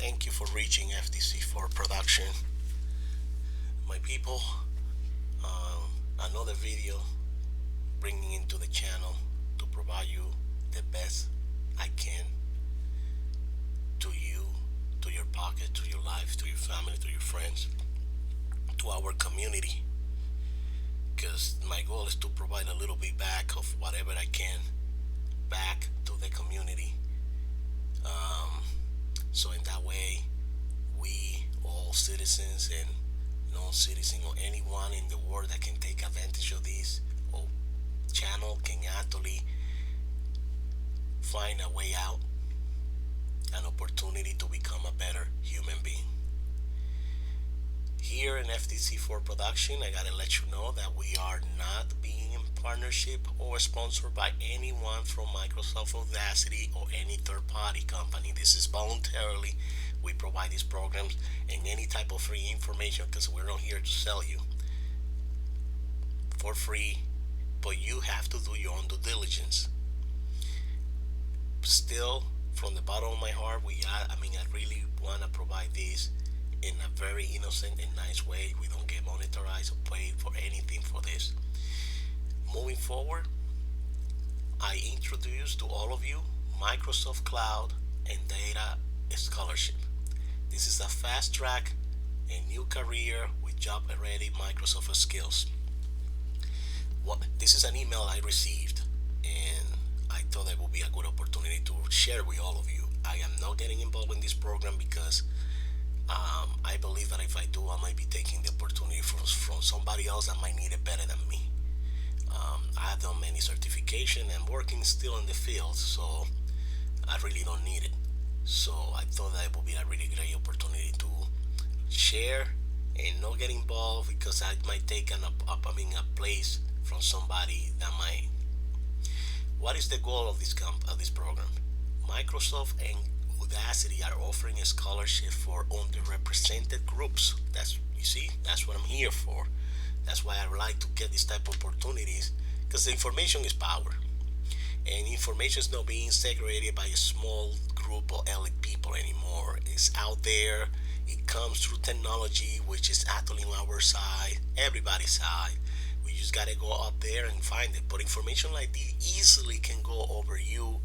Thank you for reaching FTC4 production. My people, another video bringing into the channel to provide you the best I can to you, to your pocket, to your life, to your family, to your friends, to our community. Because my goal is to provide a little bit back of whatever I can back to the community. Um, so in that way, we all citizens and non-citizen or anyone in the world that can take advantage of this or channel can actually find a way out, an opportunity to become a better human being. Here in FTC4 production, I gotta let you know that we are not being in partnership or sponsored by anyone from Microsoft Udacity or any third party company. This is voluntarily. We provide these programs and any type of free information because we're not here to sell you for free, but you have to do your own due diligence. Still, from the bottom of my heart, I really want to provide this in a very innocent and nice way. We don't get monetized or paid for anything for this. Moving forward, I introduce to all of you Microsoft Cloud and Data Scholarship. This is a fast track, a new career with job ready Microsoft skills. This is an email I received, and I thought it would be a good opportunity to share with all of you. I am not getting involved in this program because I believe that if I do, I might be taking the opportunity from somebody else that might need it better than me. I have done many certification and working still in the field, so I really don't need it. So I thought that it would be a really great opportunity to share and not get involved because I might take a place from somebody that might. What is the goal of this program? Microsoft and Udacity are offering a scholarship for underrepresented groups. That's what I'm here for. That's why I like to get this type of opportunities because the information is power, and information is not being segregated by a small group of elite people anymore. It's out there. It comes through technology, which is actually on our side, everybody's side. We just gotta go up there and find it. But information like this easily can go over you,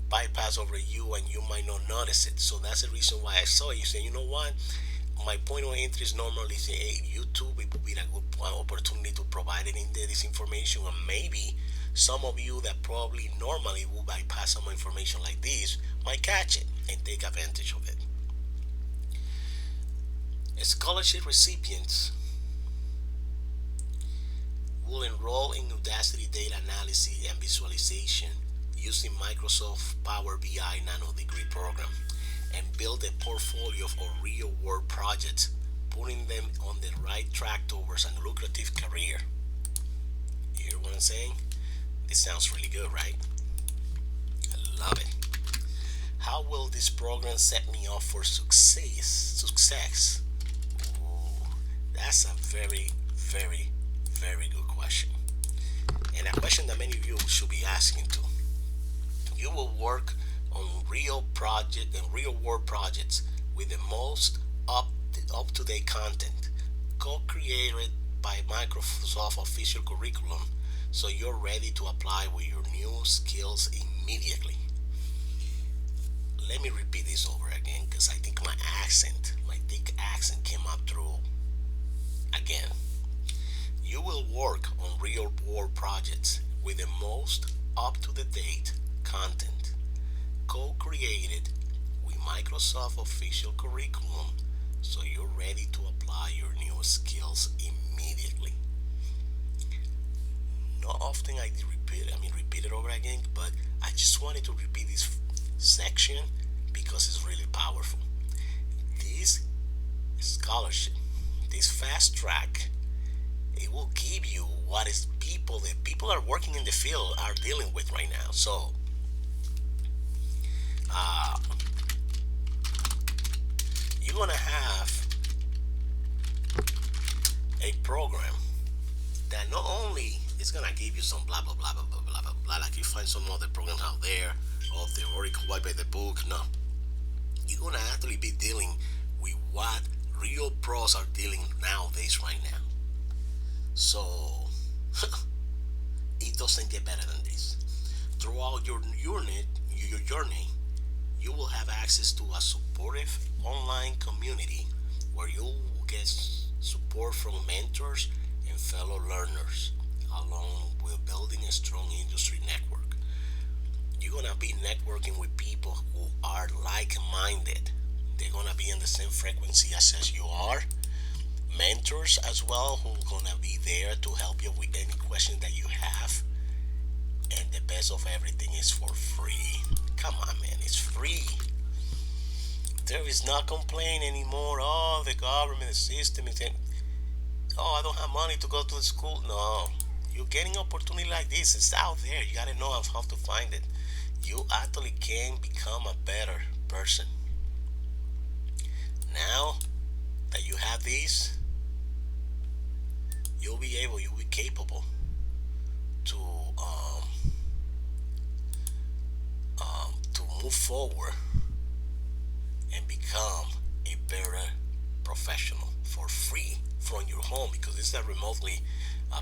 bypass over you, and you might not notice it. So that's the reason why I saw it. You say, you know what? My point of entry is normally say, hey, YouTube, it would be a good opportunity to provide it in there, this information, and maybe some of you that probably normally will bypass some information like this might catch it and take advantage of it. Scholarship recipients will enroll in Udacity data analysis and visualization using Microsoft Power BI Nanodegree program and build a portfolio of real world projects, putting them on the right track towards a lucrative career. You hear what I'm saying? This sounds really good, right? I love it. How will this program set me up for success? Ooh, that's a very, very, very good question. And a question that many of you should be asking too. You will work on real world projects with the most up to date content, co-created by Microsoft official curriculum, so you're ready to apply with your new skills immediately. Let me repeat this over again because I think my thick accent came up through again. You will work on real world projects with the most up to the date content, co-created with Microsoft official curriculum, so you're ready to apply your new skills immediately. Not often repeat it over again, but I just wanted to repeat this section because it's really powerful. This scholarship, this fast track, it will give you what is the people are working in the field are dealing with right now. So uh, you're gonna have a program that not only is gonna give you some blah blah blah blah blah blah blah, blah like you find some other programs out there of the Oracle white by the book. No, You're gonna actually be dealing with what real pros are dealing nowadays right now. So it doesn't get better than this. Throughout your journey, you will have access to a supportive online community where you will get support from mentors and fellow learners, along with building a strong industry network. You're gonna be networking with people who are like-minded. They're gonna be in the same frequency as you are. Mentors as well who are gonna be there to help you with any question that you have. And the best of everything is for free. Come on, man, it's free. There is no complaint anymore. Oh, the government, the system is saying, oh, I don't have money to go to the school. No, you're getting opportunity like this. It's out there. You gotta know how to find it. You actually can become a better person. Now that you have these, you'll be capable to to move forward and become a better professional for free from your home because it's a remotely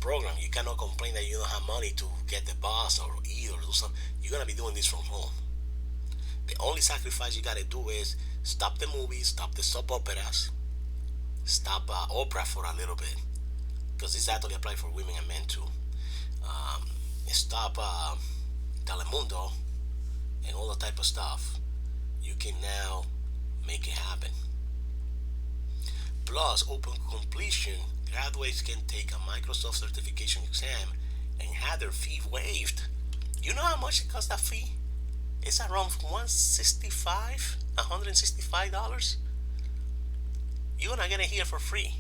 program. You cannot complain that you don't have money to get the bus or eat or do something. You're gonna be doing this from home. The only sacrifice you gotta do is stop the movies, stop the soap operas, stop opera for a little bit because it's actually applied for women and men too. Um, Stop Telemundo and all that type of stuff. You can now make it happen. Plus, upon completion, graduates can take a Microsoft certification exam and have their fee waived. You know how much it costs that fee? It's around 165, $165. You're gonna get it here for free.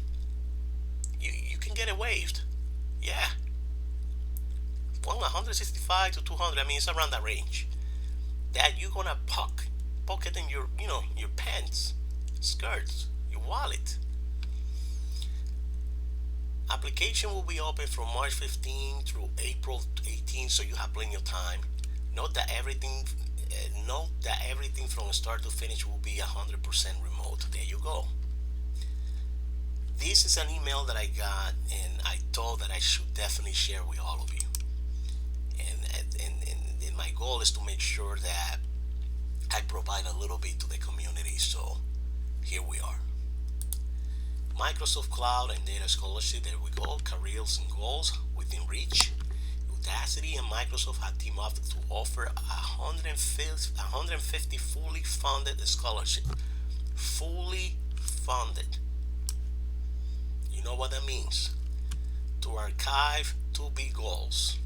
You can get it waived. Yeah, from 165 to 200. I mean, it's around that range. That you're gonna pocket in your your pants, skirts, your wallet. Application will be open from March 15 through April 18, so you have plenty of time. Note that everything from start to finish will be 100% remote. There you go. This is an email that I got, and I thought that I should definitely share with all of you. And my goal is to make sure that I provide a little bit to the community. So here we are. Microsoft Cloud and Data Scholarship, there we go. Careers and goals within reach. Udacity and Microsoft have teamed up to offer 150 fully funded scholarship. Fully funded. You know what that means? To archive two big goals.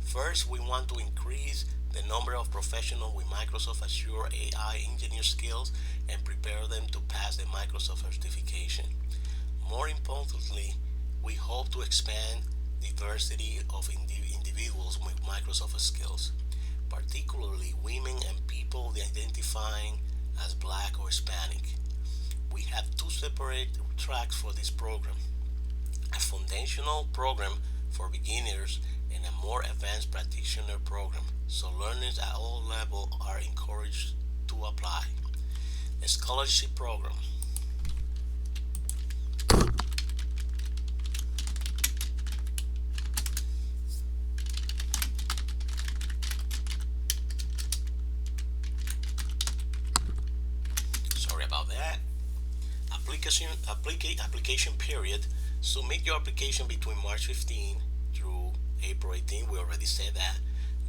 First, we want to increase the number of professionals with Microsoft Azure AI engineer skills and prepare them to pass the Microsoft certification. More importantly, we hope to expand diversity of individuals with Microsoft skills, particularly women and people identifying as Black or Hispanic. We have two separate tracks for this program: a foundational program for beginners and a more advanced practitioner program, so learners at all levels are encouraged to apply. A scholarship program. Sorry about that. Application period. Submit your application between March 15 through April 18. We already said that.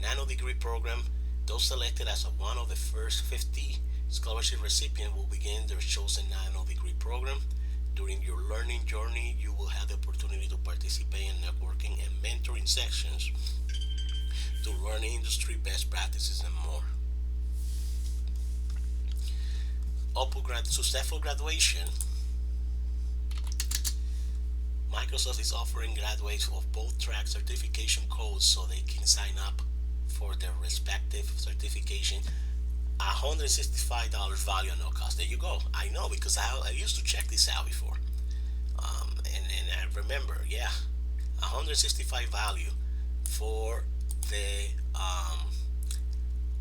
Nanodegree program. Those selected as one of the first 50 scholarship recipients will begin their chosen nanodegree program. During your learning journey, you will have the opportunity to participate in networking and mentoring sessions to learn industry best practices and more. Upon successful graduation, Microsoft is offering graduates of both track certification codes so they can sign up for their respective certification. $165 value at no cost. There you go. I know because I used to check this out before. And I remember, yeah, 165 value for the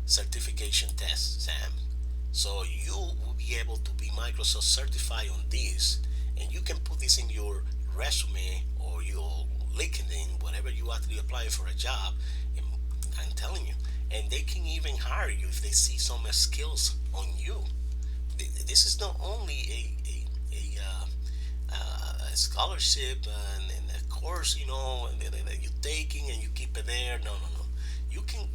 certification test, Sam. So you will be able to be Microsoft certified on this, and you can put this in your resume or your LinkedIn, whatever you actually apply for a job. And I'm telling you, and they can even hire you if they see some skills on you. This is not only a scholarship and a course, that you're taking and you keep it there. No, no, no.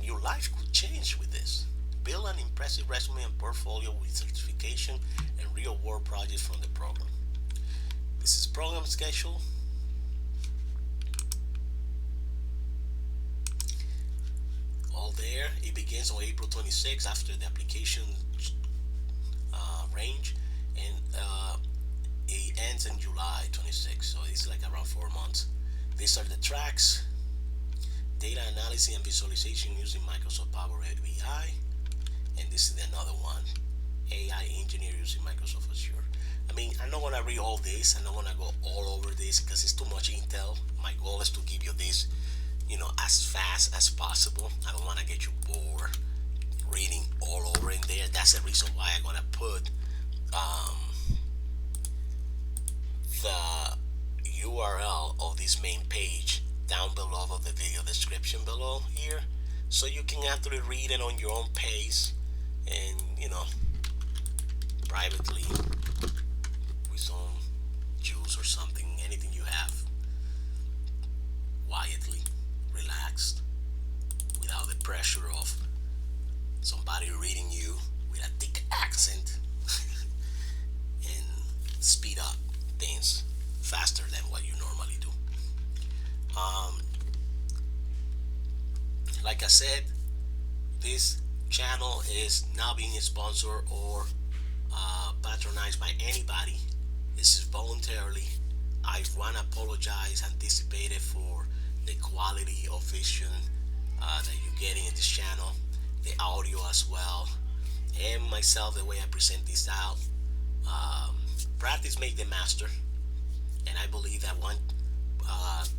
Your life could change with this. Build an impressive resume and portfolio with certification and real world projects from the program. This is program schedule. All there. It begins on April 26th after the application range, and it ends in July 26th. So it's like around 4 months. These are the tracks: data analysis and visualization using Microsoft Power BI, and this is another one: AI engineer using Microsoft Azure. I mean, I'm not gonna read all this. I'm not gonna go all over this because it's too much intel. My goal is to give you this, as fast as possible. I don't want to get you bored reading all over in there. That's the reason why I'm gonna put um, the URL of this main page down below of the video description below here, so you can actually read it on your own pace, and privately with some juice or something, anything you have, quietly, relaxed, without the pressure of somebody reading you with a thick accent and speed up things faster than what you normally do. Um, like I said, this channel is not being sponsored or patronized by anybody. This is voluntarily. I want to apologize anticipated for the quality of vision that you're getting in this channel, the audio as well, and myself, the way I present this out. Um, Practice make the master, and I believe that one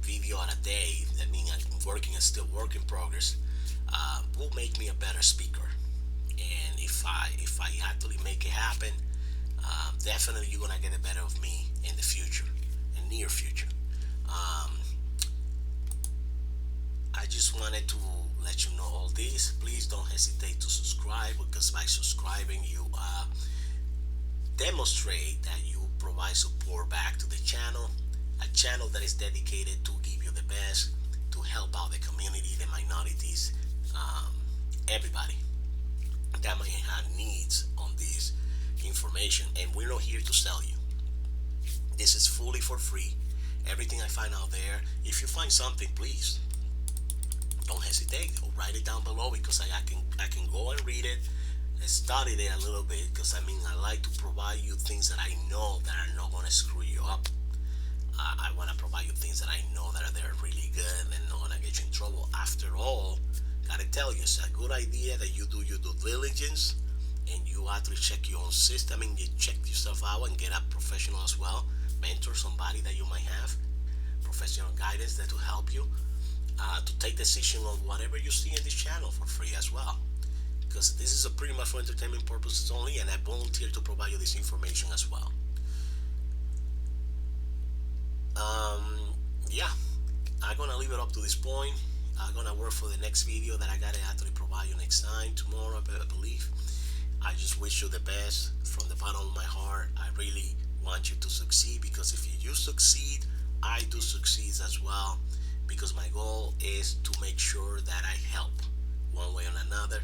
video at a day, that means I'm working and still work in progress, will make me a better speaker. And if I actually make it happen, definitely you're gonna get a better of me in the future, in near future. Um, I just wanted to let you know all this. Please don't hesitate to subscribe, because by subscribing you demonstrate that you provide support back to the channel, a channel that is dedicated to give you the best, to help out the community, the minorities, everybody that might have needs on this information. And we're not here to sell you. This is fully for free. Everything I find out there, if you find something, please don't hesitate or write it down below, because I can go and read it and study it a little bit, because I like to provide you things that I know that are not going to screw you up. I want to provide you things that I know that are they're really good and not going to get you in trouble. After all, gotta tell you, it's a good idea that you do your due diligence and you actually check your own system and you check yourself out and get a professional as well, mentor, somebody that you might have, professional guidance that will help you to take decision on whatever you see in this channel for free as well, because this is a pretty much for entertainment purposes only, and I volunteer to provide you this information as well. Yeah, I'm gonna leave it up to this point. I'm gonna work for the next video that I gotta actually provide you next time, tomorrow, I believe. I just wish you the best from the bottom of my heart. I really want you to succeed, because if you succeed, I do succeed as well, because my goal is to make sure that I help one way or another.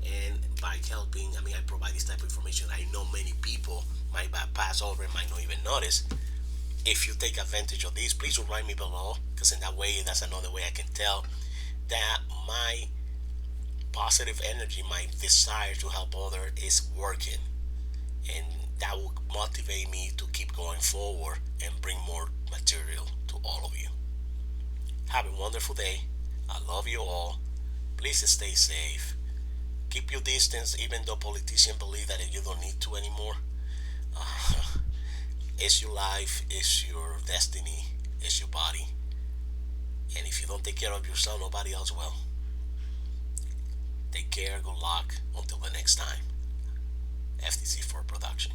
And by helping, I provide this type of information. I know many people might pass over and might not even notice. If you take advantage of this, please write me below, because in that way, that's another way I can tell that my positive energy, my desire to help others is working, and that will motivate me to keep going forward and bring more material to all of you. Have a wonderful day. I love you all. Please stay safe. Keep your distance, even though politicians believe that you don't need to anymore. It's your life, it's your destiny, it's your body. And if you don't take care of yourself, nobody else will. Take care, good luck, until the next time. FTC for production.